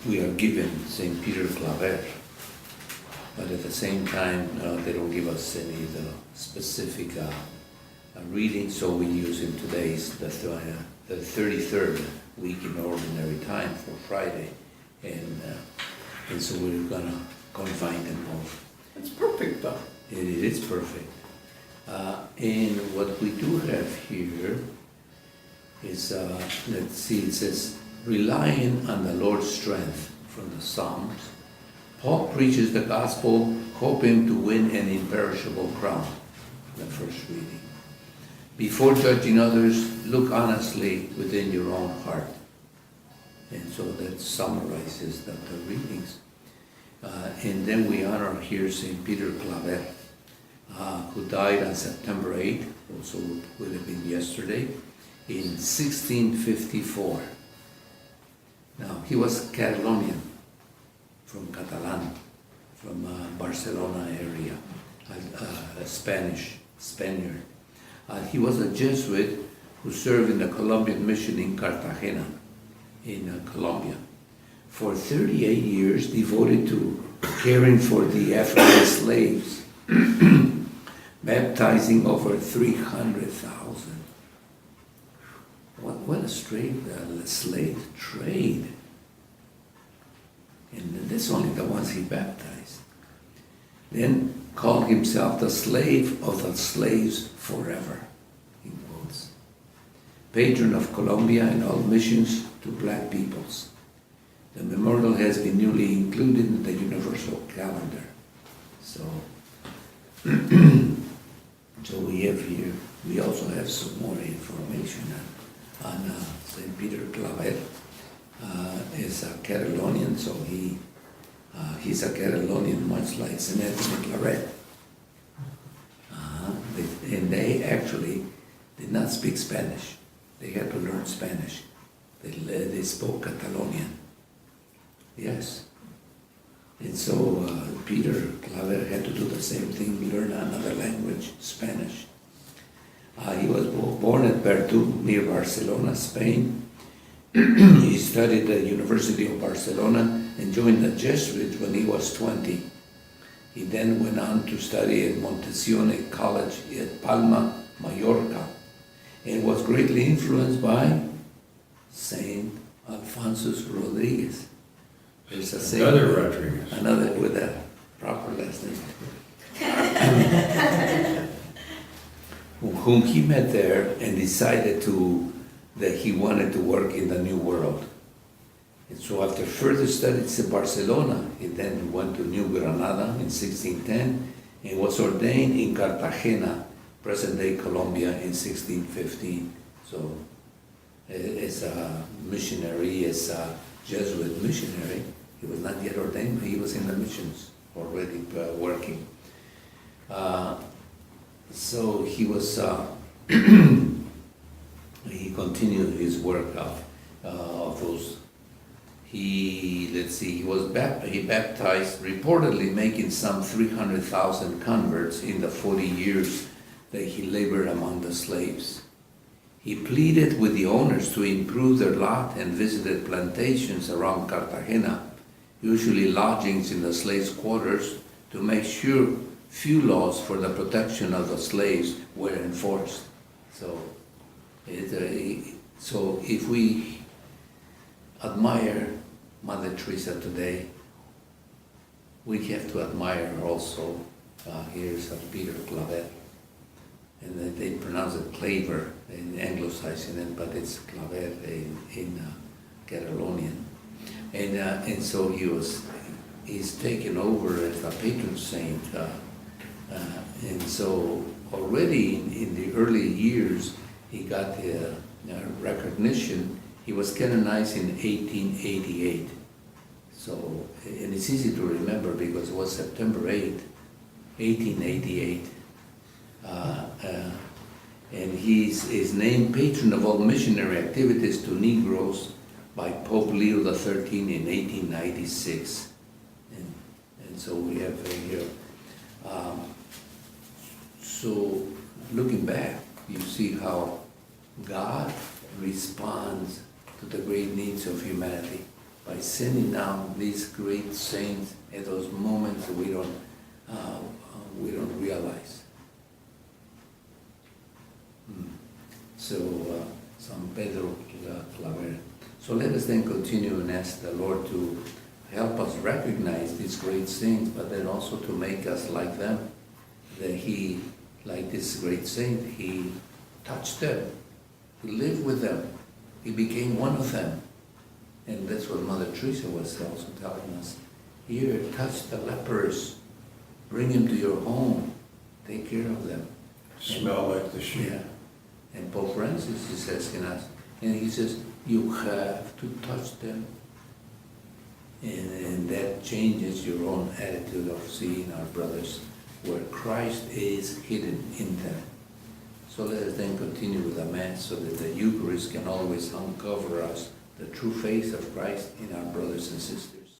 we are given St. Peter Claver, but at the same time, they don't give us any specific reading, so we use in today's the 33rd week in ordinary time for Friday, and so we're gonna combine them both. It's perfect though. It is perfect. And what we do have here is, let's see, it says, relying on the Lord's strength from the Psalms, Paul preaches the gospel, hoping to win an imperishable crown. The first reading. Before judging others, look honestly within your own heart. And so that summarizes the readings. And then we honor here St. Peter Claver, who died on September 8th, also would have been yesterday, in 1654. Now, he was Catalonian, from Catalan, from Barcelona area, a Spaniard. He was a Jesuit who served in the Colombian mission in Cartagena, in Colombia, for 38 years, devoted to caring for the African slaves, baptizing over 300,000. What a slave trade. And that's only the ones he baptized. Then called himself the slave of the slaves forever, in quotes. Patron of Colombia and all missions to black peoples. The memorial has been newly included in the Universal Calendar. So, so we have here, we also have some more information on St. Peter Claver. Is a Catalonian, so he's a Catalonian, much like St. Anthony Claret. And they actually did not speak Spanish. They had to learn Spanish. They spoke Catalonian. Yes. And so Peter Claver had to do the same thing, learn another language, Spanish. He was born at Verdú, near Barcelona, Spain. He studied at the University of Barcelona and joined the Jesuits when he was 20. He then went on to study at Montesione College at Palma, Mallorca, and was greatly influenced by Saint Alphonsus Rodriguez. There's a saint, Another Rodriguez. Another with a proper last name. Whom he met there and decided that he wanted to work in the New World. And so after further studies in Barcelona, he then went to New Granada in 1610 and was ordained in Cartagena, present-day Colombia, in 1615. So as a missionary, as a Jesuit missionary, he was not yet ordained, but he was in the missions already working. So he was, he continued his work of those. He baptized, reportedly making some 300,000 converts in the 40 years that he labored among the slaves. He pleaded with the owners to improve their lot and visited plantations around Cartagena, usually lodgings in the slaves' quarters, to make sure few laws for the protection of the slaves were enforced. So if we admire Mother Teresa today, we have to admire also, here's Peter Claver, and they pronounce it Claver in Anglicizing it, but it's Claver in Catalonian. And so he's taken over as a patron saint, and so already in the early years, he got recognition. He was canonized in 1888. So, and it's easy to remember because it was September 8th, 1888. And he's named patron of all missionary activities to Negroes by Pope Leo XIII in 1896. And so we have here. So looking back, you see how God responds to the great needs of humanity by sending down these great saints at those moments that we don't realize. So, San Pedro Claver. So let us then continue and ask the Lord to help us recognize these great saints, but then also to make us like them. That He, like this great saint, He touched them, He lived with them, He became one of them. And that's what Mother Teresa was also telling us. Here, touch the lepers, bring them to your home, take care of them. Smell like the sheep. Yeah. And Pope Francis is asking us, and he says, you have to touch them. And that changes your own attitude of seeing our brothers where Christ is hidden in them. So let us then continue with the Mass so that the Eucharist can always uncover us the true face of Christ in our brothers and sisters.